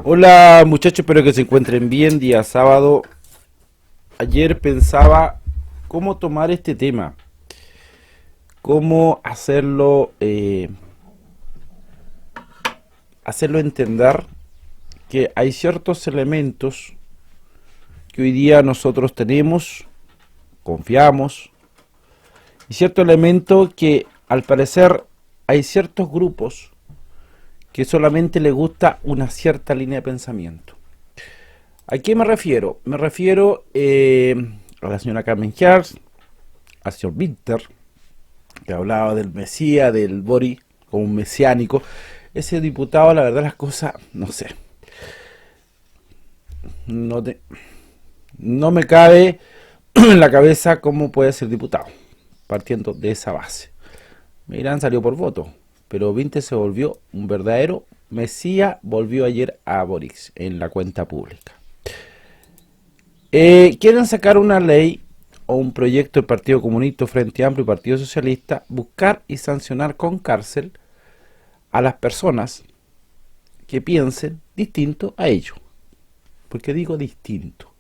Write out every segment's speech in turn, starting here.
Hola muchachos, espero que se encuentren bien. Día sábado. Ayer pensaba cómo tomar este tema, cómo hacerlo entender que hay ciertos elementos que hoy día nosotros tenemos, confiamos, y ciertos elementos que al parecer hay ciertos grupos que solamente les gusta una cierta línea de pensamiento. ¿A qué me refiero? Me refiero a la señora Carmen Hertz, al señor Winter, que hablaba del Mesías, del Bori, como un mesiánico. Ese diputado, la verdad, las cosas, no sé, no, te- no me cabe en la cabeza cómo puede ser diputado, partiendo de esa base. Irán salió por voto, pero Winter se volvió un verdadero Mesías, volvió ayer a Boric en la cuenta pública. Quieren sacar una ley o un proyecto del Partido Comunista, Frente Amplio y Partido Socialista, buscar y sancionar con cárcel a las personas que piensen distinto a ellos. ¿Por qué digo distinto?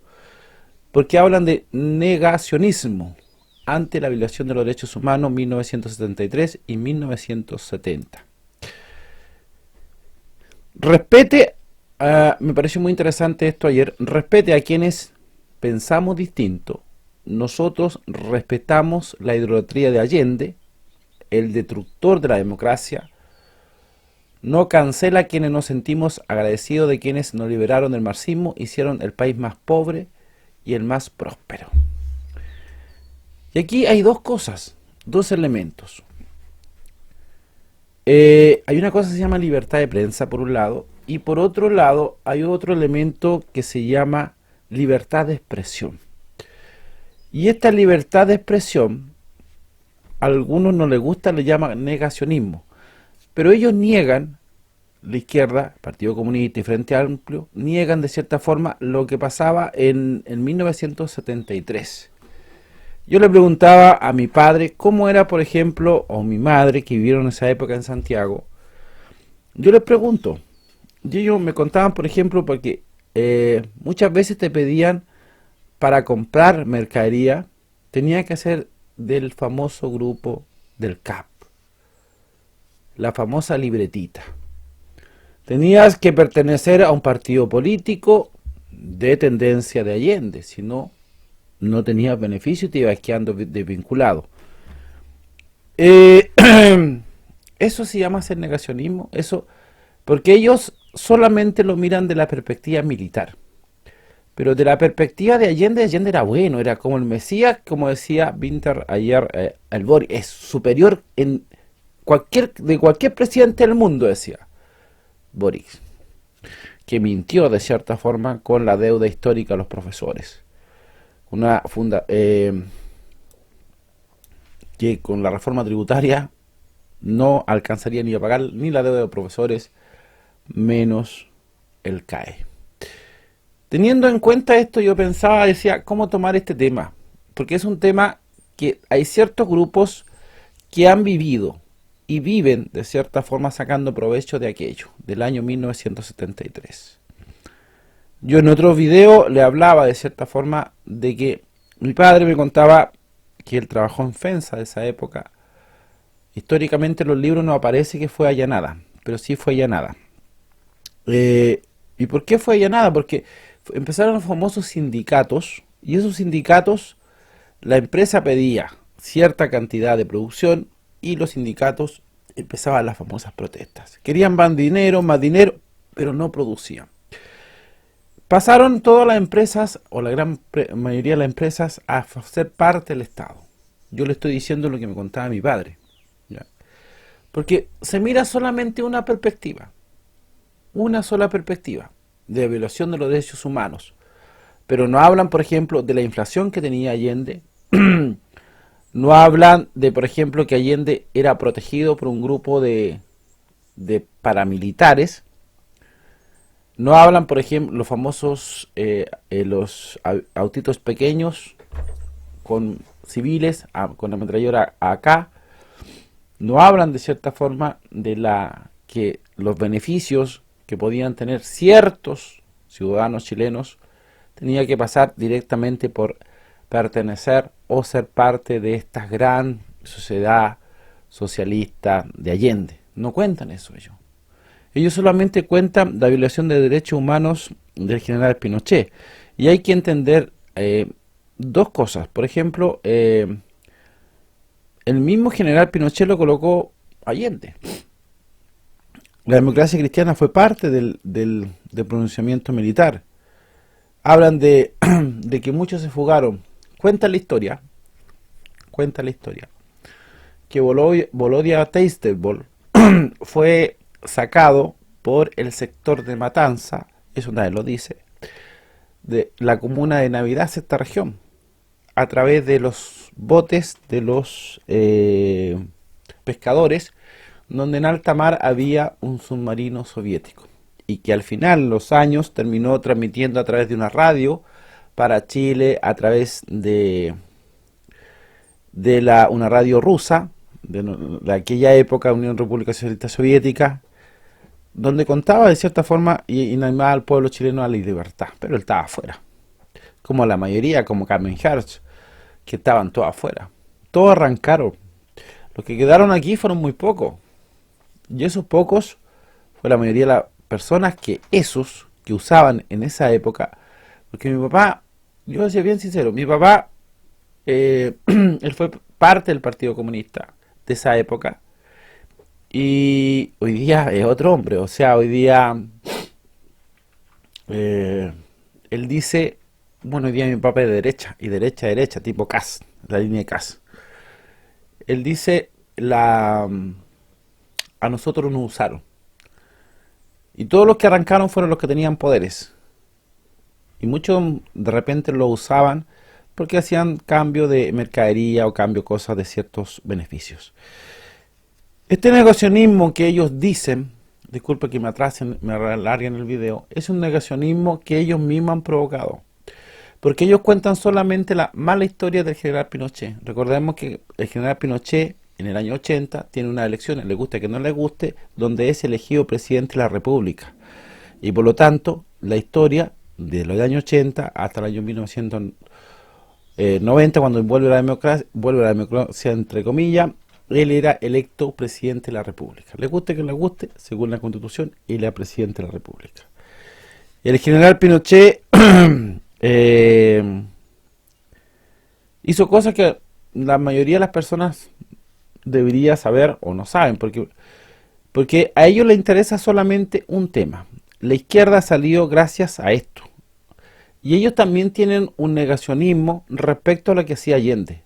Porque hablan de negacionismo ante la violación de los derechos humanos 1973 y 1970. Respete, me pareció muy interesante esto ayer, respete a quienes pensamos distinto. Nosotros respetamos la idolatría de Allende, el destructor de la democracia. No cancela a quienes nos sentimos agradecidos de quienes nos liberaron del marxismo, hicieron el país más pobre y el más próspero. Y aquí hay dos cosas, dos elementos. Hay una cosa que se llama libertad de prensa por un lado, y por otro lado hay otro elemento que se llama libertad de expresión. Y esta libertad de expresión, a algunos no les gusta, le llaman negacionismo, pero ellos niegan, la izquierda, Partido Comunista y Frente Amplio, niegan de cierta forma lo que pasaba en 1973. Yo le preguntaba a mi padre cómo era, por ejemplo, o mi madre, que vivieron en esa época en Santiago. Yo les pregunto, y ellos me contaban, por ejemplo, porque muchas veces te pedían para comprar mercadería, tenía que ser del famoso grupo del CAP, la famosa libretita. Tenías que pertenecer a un partido político de tendencia de Allende, si no, no tenías beneficio y te ibas quedando desvinculado. Eh, Eso se llama ser negacionismo, eso, porque ellos solamente lo miran de la perspectiva militar. Pero de la perspectiva de Allende, Allende era bueno, era como el Mesías, como decía Winter ayer, el Boris, es superior de cualquier presidente del mundo, decía Boris, que mintió de cierta forma con la deuda histórica a los profesores. Una que con la reforma tributaria no alcanzaría ni a pagar ni la deuda de los profesores, menos el CAE. Teniendo en cuenta esto, yo pensaba, decía, ¿cómo tomar este tema? Porque es un tema que hay ciertos grupos que han vivido y viven de cierta forma sacando provecho de aquello, del año 1973. Yo en otro video le hablaba de cierta forma de que mi padre me contaba que él trabajó en FENSA de esa época. Históricamente en los libros no aparece que fue allanada, pero sí fue allanada. ¿Y por qué fue allanada? Porque empezaron los famosos sindicatos, y esos sindicatos, la empresa pedía cierta cantidad de producción y los sindicatos empezaban las famosas protestas. Querían más dinero, pero no producían. Pasaron todas las empresas, o la gran mayoría de las empresas, a ser parte del Estado. Yo le estoy diciendo lo que me contaba mi padre. ¿Ya? Porque se mira solamente una sola perspectiva de violación de los derechos humanos. Pero no hablan, por ejemplo, de la inflación que tenía Allende. No hablan de, por ejemplo, que Allende era protegido por un grupo de paramilitares. No hablan, por ejemplo, los famosos los autitos pequeños con civiles, con la ametralladora AK. No hablan de cierta forma de la que los beneficios que podían tener ciertos ciudadanos chilenos tenía que pasar directamente por pertenecer o ser parte de esta gran sociedad socialista de Allende. No cuentan eso ellos. Ellos solamente cuentan la violación de derechos humanos del general Pinochet. Y hay que entender dos cosas. Por ejemplo, el mismo general Pinochet lo colocó Allende. La democracia cristiana fue parte del pronunciamiento militar. Hablan de que muchos se fugaron. Cuenta la historia, que Volodya Teisterbol fue sacado por el sector de Matanza, eso nadie lo dice, de la comuna de Navidad, esta región, a través de los botes de los pescadores, donde en alta mar había un submarino soviético, y que al final, los años, terminó transmitiendo a través de una radio para Chile, a través de una radio rusa, de aquella época, Unión República Socialista Soviética, donde contaba de cierta forma y animaba al pueblo chileno a la libertad, pero él estaba afuera, como la mayoría, como Carmen Hertz, que estaban todos afuera. Todos arrancaron. Los que quedaron aquí fueron muy pocos, y esos pocos fue la mayoría de las personas que usaban en esa época, porque mi papá, yo voy a ser bien sincero, mi papá, él fue parte del Partido Comunista de esa época, y hoy día es otro hombre. O sea, hoy día él dice, bueno, hoy día mi papá es de derecha, y derecha, tipo Kass, la línea de Kass. Él dice, a nosotros nos usaron, y todos los que arrancaron fueron los que tenían poderes, y muchos de repente lo usaban porque hacían cambio de mercadería o cambio cosas de ciertos beneficios. Este negacionismo que ellos dicen, disculpe que me atrasen, me alarguen el video, es un negacionismo que ellos mismos han provocado, porque ellos cuentan solamente la mala historia del general Pinochet. Recordemos que el general Pinochet en el año 80 tiene unas elecciones, le guste que no le guste, donde es elegido presidente de la República, y por lo tanto la historia de los años 80 hasta el año 1990, cuando vuelve la democracia entre comillas, él era electo presidente de la República. Le guste que no le guste, según la Constitución, él era presidente de la República. El general Pinochet hizo cosas que la mayoría de las personas debería saber o no saben, porque a ellos les interesa solamente un tema. La izquierda salió gracias a esto. Y ellos también tienen un negacionismo respecto a lo que hacía Allende.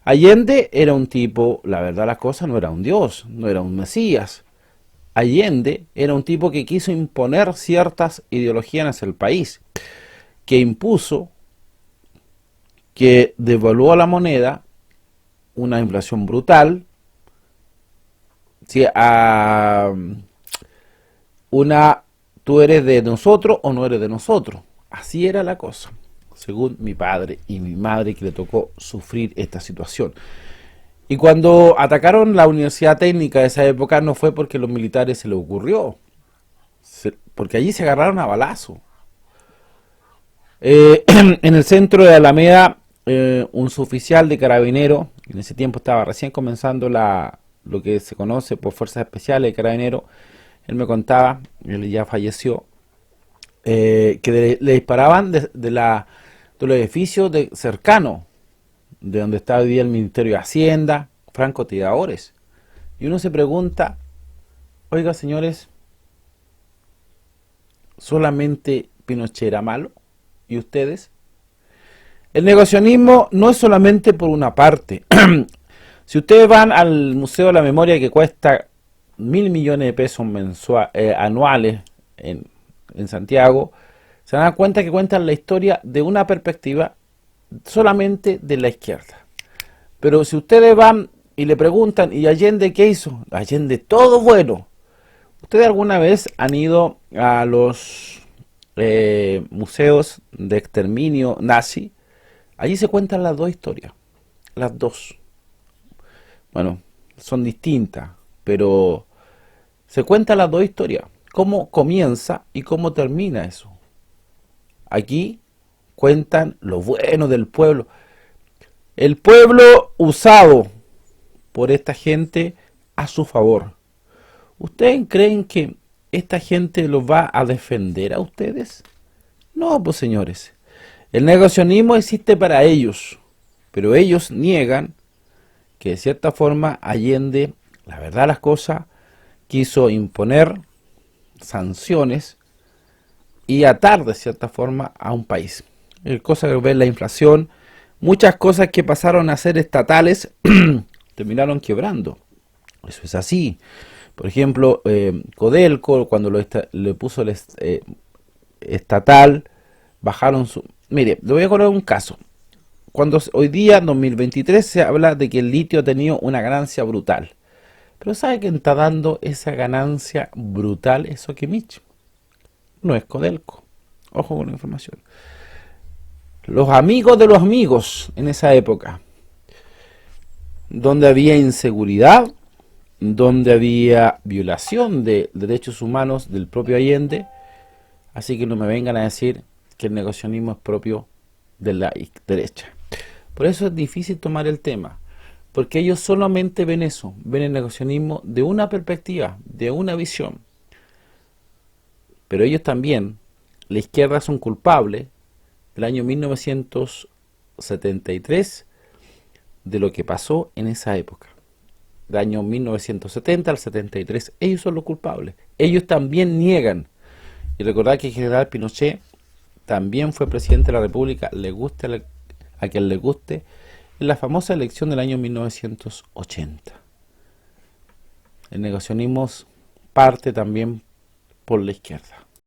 Allende era un tipo, la verdad las cosas, no era un dios, no era un mesías. Allende era un tipo que quiso imponer ciertas ideologías en el país, que impuso, que devaluó la moneda, una inflación brutal, ¿sí? Tú eres de nosotros o no eres de nosotros. Así era la cosa, según mi padre y mi madre, que le tocó sufrir esta situación. Y cuando atacaron la Universidad Técnica de esa época, no fue porque a los militares se les ocurrió, porque allí se agarraron a balazo. En el centro de Alameda, un suboficial de carabinero, en ese tiempo estaba recién comenzando lo que se conoce por Fuerzas Especiales de Carabineros, él me contaba, él ya falleció, que le disparaban de los edificios cercanos, de donde está hoy día el Ministerio de Hacienda, francotiradores. Y uno se pregunta, oiga señores, ¿solamente Pinochet era malo? ¿Y ustedes? El negacionismo no es solamente por una parte. Si ustedes van al Museo de la Memoria, que cuesta 1.000 millones de pesos anuales en Santiago, se dan cuenta que cuentan la historia de una perspectiva solamente de la izquierda. Pero si ustedes van y le preguntan, ¿y Allende qué hizo? Allende todo bueno. ¿Ustedes alguna vez han ido a los museos de exterminio nazi? Allí se cuentan las dos historias, las dos. Bueno, son distintas, pero se cuentan las dos historias. cómo comienza y cómo termina eso. Aquí cuentan lo bueno del pueblo. El pueblo usado por esta gente a su favor. ¿Ustedes creen que esta gente los va a defender a ustedes? No, pues señores. El negacionismo existe para ellos, pero ellos niegan que de cierta forma Allende, la verdad las cosas, quiso imponer sanciones y atar de cierta forma a un país. Cosa que ver la inflación, muchas cosas que pasaron a ser estatales terminaron quebrando. Eso es así. Por ejemplo, Codelco, cuando le puso el estatal, bajaron su... Mire, le voy a contar un caso. Cuando hoy día, en 2023, se habla de que el litio ha tenido una ganancia brutal. Pero ¿sabe quién está dando esa ganancia brutal? Es Sokimich. No es Codelco. Ojo con la información. Los amigos de los amigos en esa época, donde había inseguridad, donde había violación de derechos humanos del propio Allende. Así que no me vengan a decir que el negacionismo es propio de la derecha. Por eso es difícil tomar el tema, porque ellos solamente ven eso, ven el negacionismo de una perspectiva, de una visión. Pero ellos también, la izquierda, son culpables del año 1973 de lo que pasó en esa época. Del año 1970 al 73, ellos son los culpables. Ellos también niegan. Y recordad que el general Pinochet también fue presidente de la República, le guste a quien le guste, en la famosa elección del año 1980. El negacionismo parte también por la izquierda.